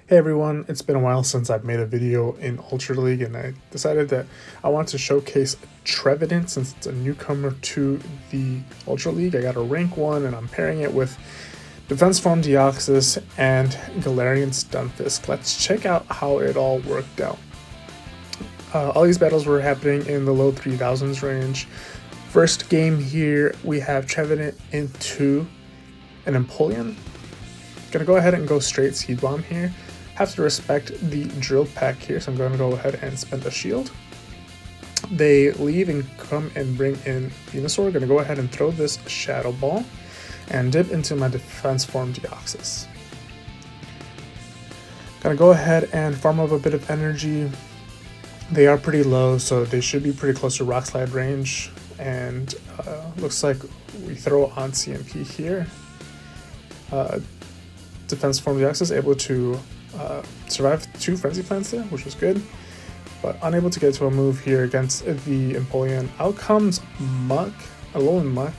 Hey everyone, it's been a while since I've made a video in Ultra League, and I decided that I want to showcase Trevenant since it's a newcomer to the Ultra League. I got a rank 1 and I'm pairing it with Defense Form Deoxys and Galarian Stunfisk. Let's check out how it all worked out. All these battles were happening in the low 3000s range. First game here, we have Trevenant into an Empoleon. Gonna go ahead and go straight Seed Bomb here. Have to respect the drill pack here, so I'm going to go ahead and spend a shield. They leave and come and bring in Venusaur. Going to go ahead and throw this Shadow Ball and dip into my Defense Form Deoxys. Going to go ahead and farm up a bit of energy. They are pretty low, so they should be pretty close to Rock Slide range. And looks like we throw on CMP here. Defense Form Deoxys able to survived 2 Frenzy Plants there, which was good, but unable to get to a move here against the Empoleon. Out comes Muck, a Alolan Muck,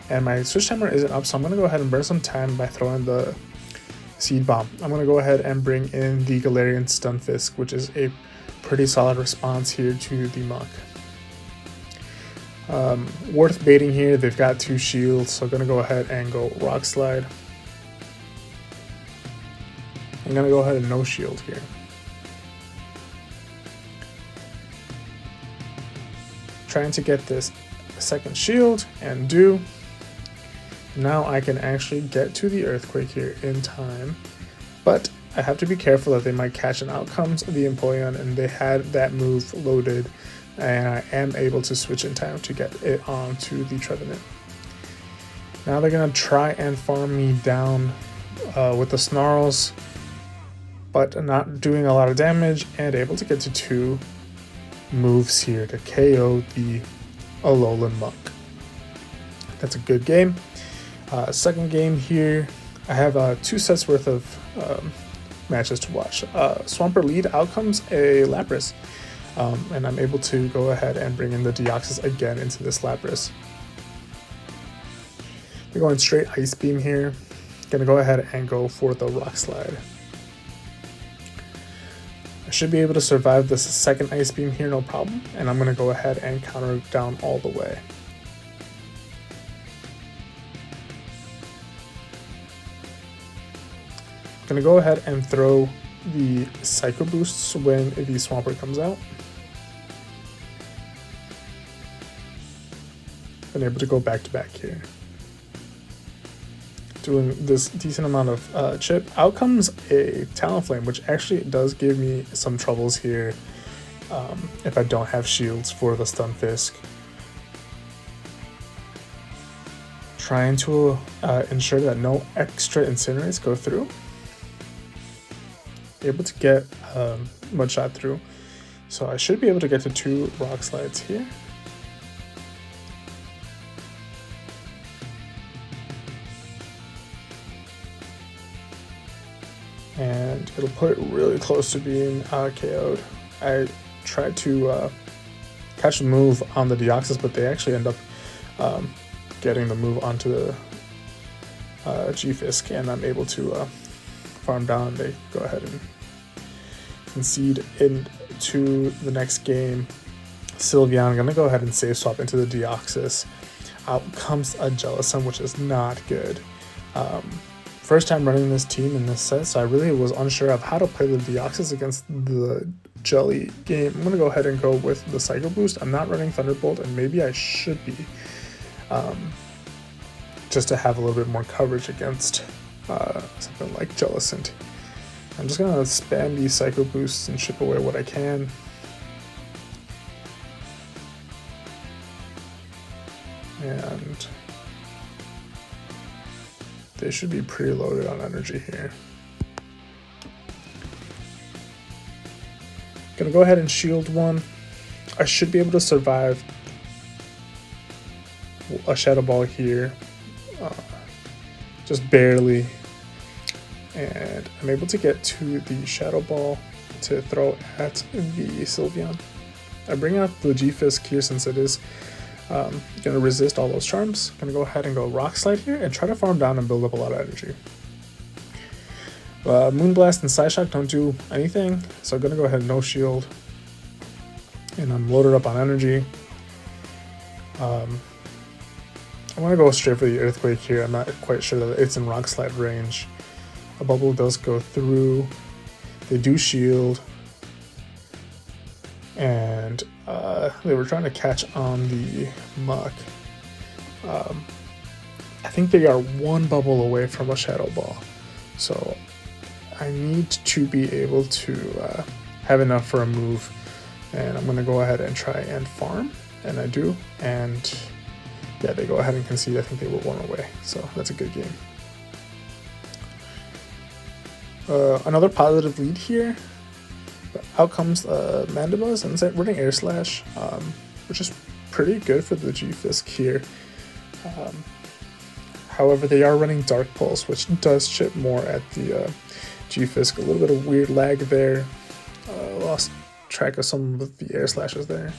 and my switch timer isn't up, so I'm going to go ahead and burn some time by throwing the Seed Bomb. I'm going to go ahead and bring in the Galarian Stunfisk, which is a pretty solid response here to the Muck. Worth baiting here, they've got 2 shields, so I'm going to go ahead and go Rock Slide. I'm going to go ahead and no shield here. Trying to get this second shield and do. Now I can actually get to the Earthquake here in time. But I have to be careful that they might catch an outcomes of the Empoleon, and they had that move loaded, and I am able to switch in time to get it onto the Trevenant. Now they're going to try and farm me down with the Snarls, but not doing a lot of damage and able to get to 2 moves here to KO the Alolan Muck. That's a good game. Second game here, I have 2 sets worth of matches to watch. Swampert lead, out comes a Lapras, and I'm able to go ahead and bring in the Deoxys again into this Lapras. We're going straight Ice Beam here. Gonna go ahead and go for the Rock Slide. I should be able to survive this second Ice Beam here, no problem, and I'm going to go ahead and counter it down all the way. Going to go ahead and throw the Psycho Boosts when the Swampert comes out. Been able to go back to back here. Doing this decent amount of chip. Out comes a Talonflame, which actually does give me some troubles here if I don't have shields for the Stunfisk. Trying to ensure that no extra Incinerates go through. Able to get Mudshot through. So I should be able to get to 2 Rock Slides here. And it'll put it really close to being KO'd. I tried to catch the move on the Deoxys, but they actually end up getting the move onto the G-Fisk, and I'm able to farm down. They go ahead and concede into the next game. Sylveon, I'm going to go ahead and save swap into the Deoxys. Out comes a Jellicent, which is not good. First time running this team in this set, so I really was unsure of how to play the Deoxys against the Jelly game. I'm going to go ahead and go with the Psycho Boost. I'm not running Thunderbolt, and maybe I should be, just to have a little bit more coverage against something like Jellicent. I'm just going to spam these Psycho Boosts and chip away what I can. And they should be pretty loaded on energy here. Gonna go ahead and shield one. I should be able to survive a Shadow Ball here, just barely. And I'm able to get to the Shadow Ball to throw at the Sylveon. I bring out the G-Fisk here since it is Gonna resist all those charms. Gonna go ahead and go Rock Slide here and try to farm down and build up a lot of energy. Moonblast and Psyshock don't do anything, so I'm gonna go ahead and no shield. And I'm loaded up on energy. I want to go straight for the Earthquake here. I'm not quite sure that it's in Rock Slide range. A bubble does go through. They do shield. And they were trying to catch on the Muck. I think they are one bubble away from a Shadow Ball. So I need to be able to have enough for a move. And I'm going to go ahead and try and farm. And I do. And yeah, they go ahead and concede. I think they were one away. So that's a good game. Another positive lead here. Out comes Mandibuzz and running Air Slash, which is pretty good for the G-Fisk here. However, they are running Dark Pulse, which does chip more at the G-Fisk. A little bit of weird lag there. Lost track of some of the Air Slashes there.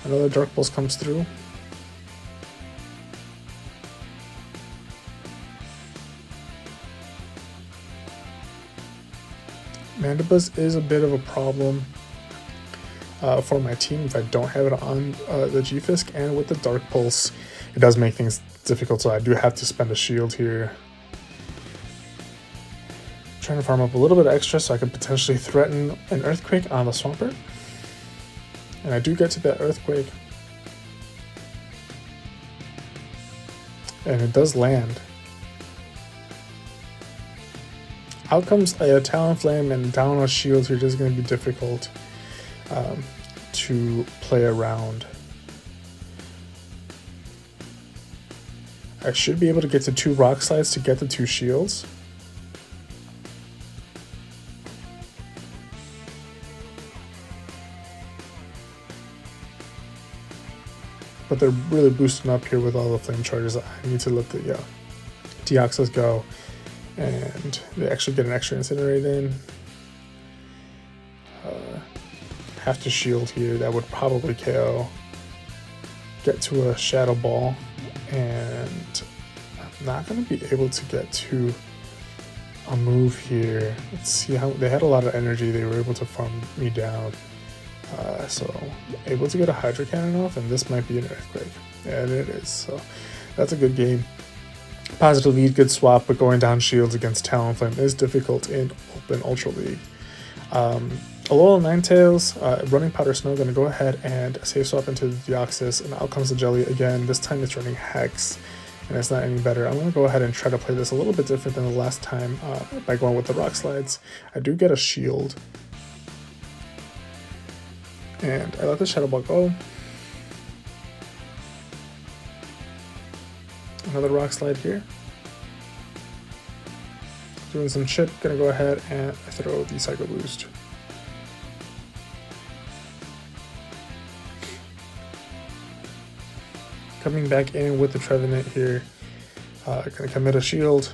Another Dark Pulse comes through. Mandibuzz is a bit of a problem for my team if I don't have it on the G-Fisk, and with the Dark Pulse, it does make things difficult, so I do have to spend a shield here. Trying to farm up a little bit extra so I could potentially threaten an Earthquake on the Swampert. And I do get to that Earthquake. And it does land. Out comes a Talonflame, and down a shield here is going to be difficult to play around. I should be able to get to 2 Rock Slides to get the 2 shields. But they're really boosting up here with all the flame charges. I need to let the Deoxys go. And they actually get an extra Incinerate in. Have to shield here. That would probably KO. Get to a Shadow Ball. And I'm not going to be able to get to a move here. Let's see how they had a lot of energy. They were able to farm me down. So able to get a Hydro Cannon off, and this might be an Earthquake. And it is. So that's a good game. Positive lead, good swap, but going down shields against Talonflame is difficult in Open Ultra League. Alola Ninetales, running Powder Snow, going to go ahead and safe swap into the Deoxys, and out comes the Jelly again. This time it's running Hex, and it's not any better. I'm going to go ahead and try to play this a little bit different than the last time by going with the Rock Slides. I do get a shield. And I let the Shadow Ball go. Another Rock Slide here. Doing some chip, gonna go ahead and throw the Psycho Boost. Coming back in with the Trevenant here. Gonna commit a shield.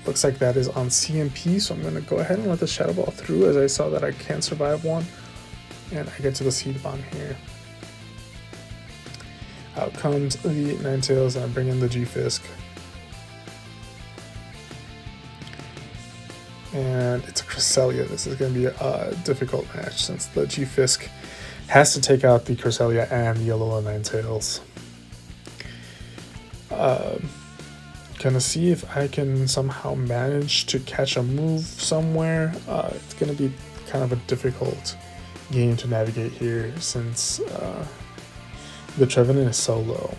Looks like that is on CMP, so I'm going to go ahead and let the Shadow Ball through, as I saw that I can't survive one. And I get to the Seed Bomb here. Out comes the Ninetales, and I bring in the G-Fisk. And it's a Cresselia. This is going to be a difficult match, since the G-Fisk has to take out the Cresselia and the Alola Ninetales. Gonna see if I can somehow manage to catch a move somewhere. It's gonna be kind of a difficult game to navigate here, since the Trevenant is so low.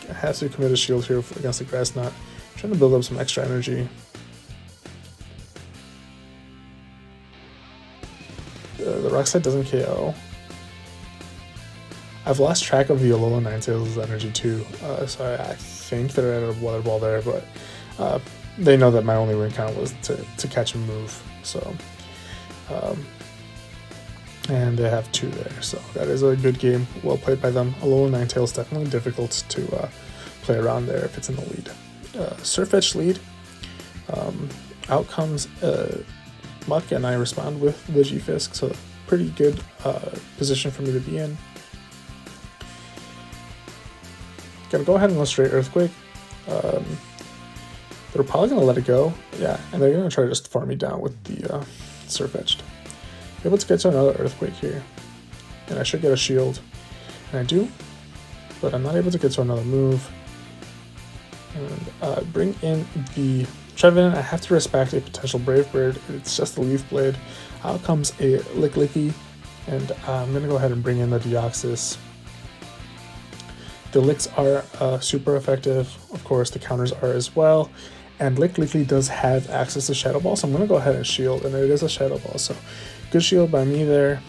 I have to commit a shield here against the Grass Knot. Trying to build up some extra energy. The Rock Slide doesn't KO. I've lost track of the Alola Ninetales' energy too, so I think they're at a Weather Ball there, but they know that my only win count was to catch a move, so and they have 2 there, so that is a good game, well played by them. Alola Ninetales definitely difficult to play around there if it's in the lead. Surfetch lead, out comes Muck, and I respond with the G-Fisk, so pretty good position for me to be in. Gonna go ahead and go straight Earthquake. They're probably gonna let it go. Yeah, and they're gonna try to just farm me down with the Surfetched. Able to get to another Earthquake here. And I should get a shield. And I do, but I'm not able to get to another move. And bring in the Trevenant. I have to respect a potential Brave Bird. It's just a Leaf Blade. Out comes a Licklicky, and I'm going to go ahead and bring in the Deoxys. The Licks are super effective. Of course, the counters are as well. And Licklicky does have access to Shadow Ball, so I'm going to go ahead and shield, and it is a Shadow Ball. So good shield by me there.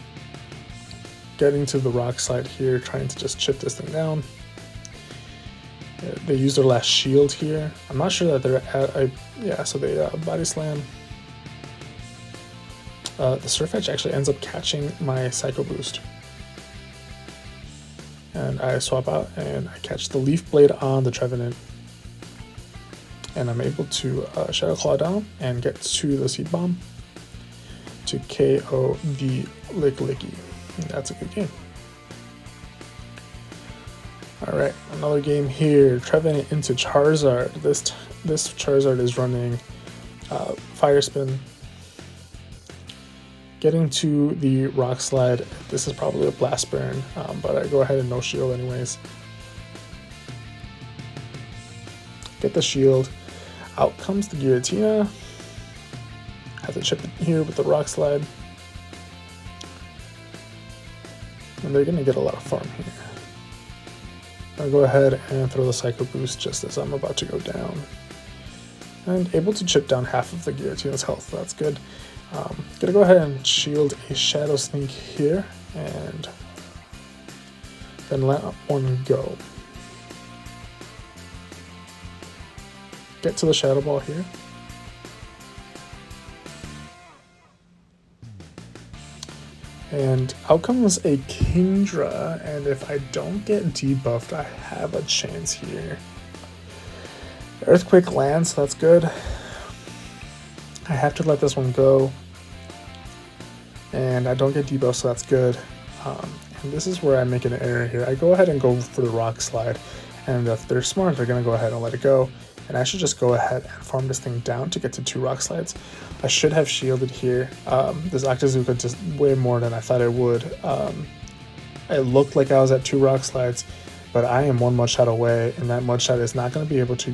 Getting to the Rock Slide here, trying to just chip this thing down. They use their last shield here. I'm not sure that they're at yeah, so they Body Slam. The Surf Edge actually ends up catching my Psycho Boost. And I swap out and I catch the Leaf Blade on the Trevenant. And I'm able to Shadow Claw down and get to the Seed Bomb to KO the Licklicky. That's a good game. Alright, another game here. Trevenant into Charizard. This Charizard is running Fire Spin. Getting to the Rock Slide. This is probably a Blast Burn, but I go ahead and no shield anyways. Get the shield. Out comes the Giratina. Have to chip it here with the Rock Slide. And they're going to get a lot of farm here. I'll go ahead and throw the Psycho Boost just as I'm about to go down. And able to chip down half of the Giratina's health, that's good. Gonna go ahead and shield a Shadow Sneak here, and then let one go. Get to the Shadow Ball here. And out comes a Kingdra, and if I don't get debuffed, I have a chance here. Earthquake lands, that's good. I have to let this one go. And I don't get debuffed, so that's good. And this is where I make an error here. I go ahead and go for the Rock Slide, and if they're smart, they're going to go ahead and let it go. And I should just go ahead and farm this thing down to get to 2 Rock Slides. I should have shielded here. This Octazooka just way more than I thought it would. It looked like I was at 2 Rock Slides, but I am 1 Mudshot away, and that Mudshot is not going to be able to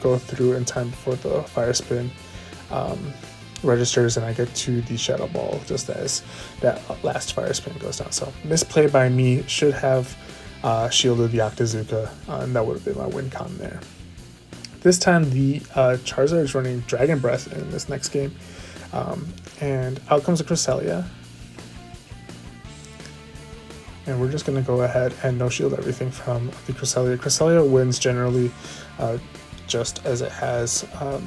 go through in time before the Fire Spin registers, and I get to the Shadow Ball just as that last Fire Spin goes down. So misplay by me. Should have shielded the Octazooka, and that would have been my win con there. This time the Charizard is running Dragon Breath in this next game, and out comes a Cresselia. And we're just going to go ahead and no shield everything from the Cresselia. Cresselia wins generally just as it has a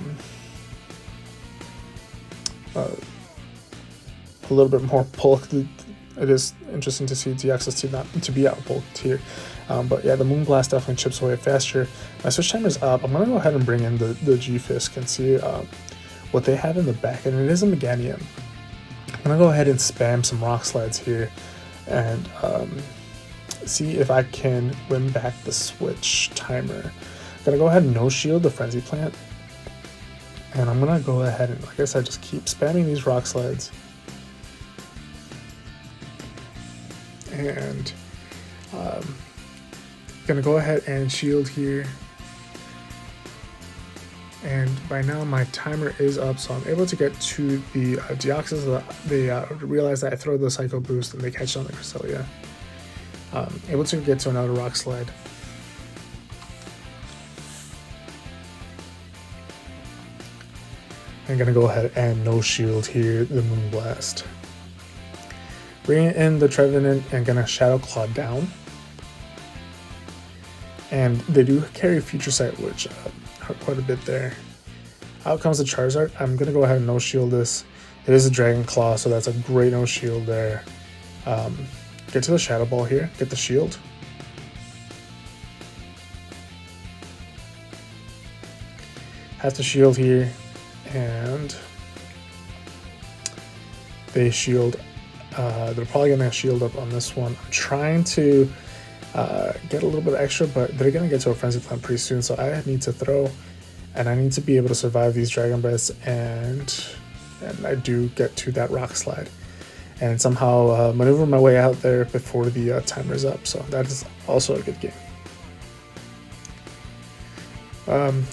little bit more bulk. It is interesting to see Deoxys to be out bulked here. But yeah, the Moonblast definitely chips away faster. My switch timer is up. I'm going to go ahead and bring in the G-Fisk and see what they have in the back. And it is a Meganium. I'm going to go ahead and spam some Rock Slides here and see if I can win back the switch timer. I'm going to go ahead and no shield the Frenzy Plant. And I'm going to go ahead and, like I said, just keep spamming these Rock Slides. And gonna go ahead and shield here, and by now my timer is up, so I'm able to get to the Deoxys. They realize that I throw the Psycho Boost and they catch on the Cresselia. Able to get to another Rock Slide. I'm gonna go ahead and no shield here the Moonblast. Bringing in the Trevenant and gonna Shadow Claw down. And they do carry Future Sight, which hurt quite a bit there. Out comes the Charizard. I'm gonna go ahead and no shield this. It is a Dragon Claw, so that's a great no shield there. Get to the Shadow Ball here, get the shield. Have to shield here, and they shield. They're probably gonna shield up on this one. I'm trying to get a little bit extra, but they're going to get to a Frenzy Plant pretty soon, so I need to throw, and I need to be able to survive these Dragon Breaths, and I do get to that Rock Slide, and somehow maneuver my way out there before the timer's up, so that is also a good game.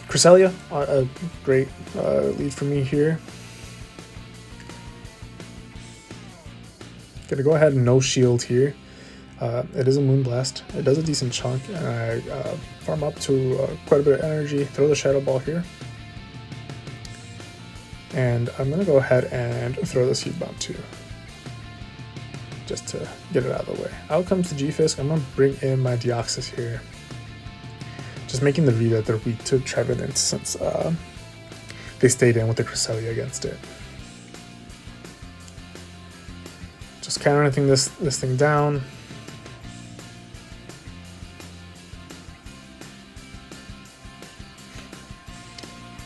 Cresselia, a great lead for me here. Gonna go ahead and no shield here. It is a Moonblast. It does a decent chunk, and I farm up to quite a bit of energy, throw the Shadow Ball here. And I'm gonna go ahead and throw the Seed Bomb too, just to get it out of the way. Out comes the G-Fisk. I'm gonna bring in my Deoxys here. Just making the read that they're weak to Trevenant since they stayed in with the Cresselia against it. Just countering this thing down.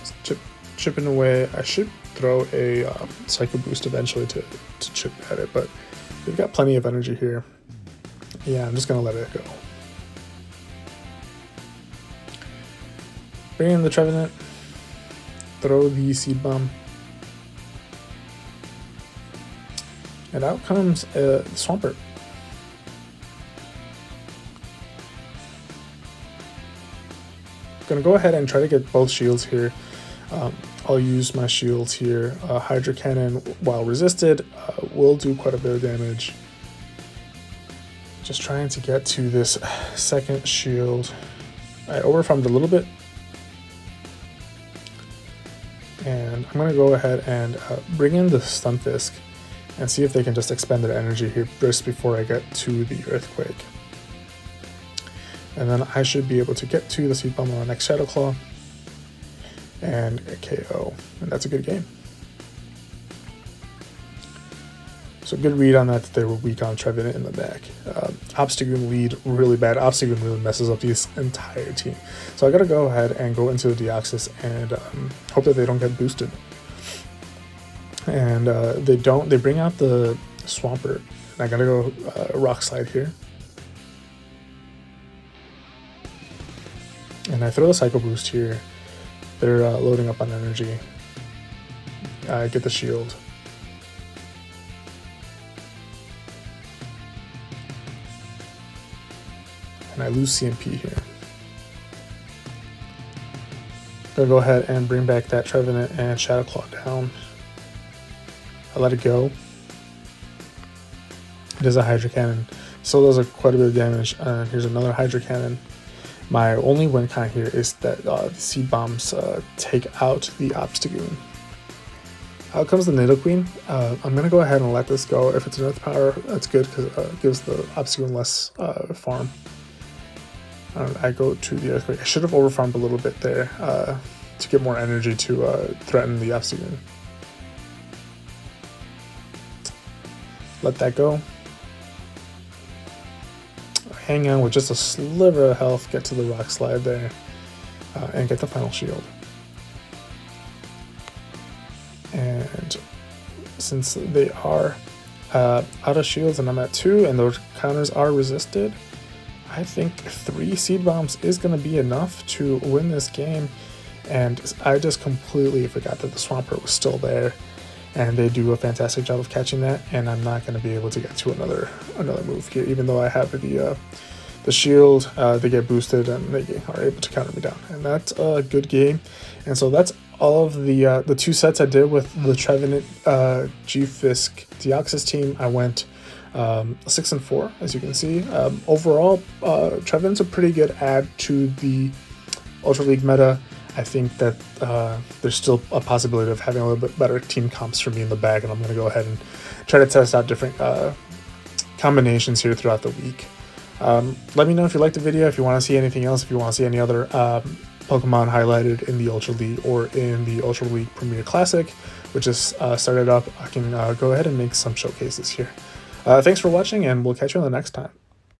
Just chipping away. I should throw a Psycho Boost eventually to chip at it, but we've got plenty of energy here. Yeah, I'm just gonna let it go. Bring in the Trevenant, throw the Seed Bomb, and out comes Swampert. Gonna go ahead and try to get both shields here. I'll use my shields here. Hydro Cannon, while resisted, will do quite a bit of damage. Just trying to get to this second shield. I overfarmed a little bit. And I'm going to go ahead and bring in the Stunfisk and see if they can just expend their energy here just before I get to the Earthquake. And then I should be able to get to the Seed Bomb on the next Shadow Claw and a KO. And that's a good game. So good read on that they were weak on Trevenant in the back. Obstagoon lead really bad. Obstagoon really messes up this entire team. So I gotta go ahead and go into the Deoxys and hope that they don't get boosted. And they don't. They bring out the Swampert. And I gotta go Rock Slide here. And I throw the Psycho Boost here. They're loading up on energy. I get the shield. And I lose CMP here. Gonna go ahead and bring back that Trevenant and Shadow Claw down. I let it go. It is a Hydro Cannon. Still does quite a bit of damage. Here's another Hydro Cannon. My only win con here is that the Seed Bombs take out the Obstagoon. Out comes the Nidoqueen. I'm going to go ahead and let this go. If it's an Earth Power, that's good because it gives the Obstagoon less farm. I go to the Earthquake. I should have overfarmed a little bit there to get more energy to threaten the Obstagoon. Let that go. Hang on with just a sliver of health, get to the Rock Slide there, and get the final shield. And since they are out of shields and I'm at 2 and those counters are resisted, I think 3 Seed Bombs is going to be enough to win this game. And I just completely forgot that the Swampert was still there, and they do a fantastic job of catching that, and I'm not going to be able to get to another move here, even though I have the shield. They get boosted and they are able to counter me down, and that's a good game. And so that's all of the 2 sets I did with the Trevenant G-Fisk Deoxys team. I went 6-4, as you can see. Overall, Trevenant's a pretty good add to the Ultra League meta. I think that there's still a possibility of having a little bit better team comps for me in the bag, and I'm going to go ahead and try to test out different combinations here throughout the week. Let me know if you liked the video, if you want to see anything else, if you want to see any other Pokemon highlighted in the Ultra League or in the Ultra League Premier Classic, which is started up. I can go ahead and make some showcases here. Thanks for watching, and we'll catch you on the next time.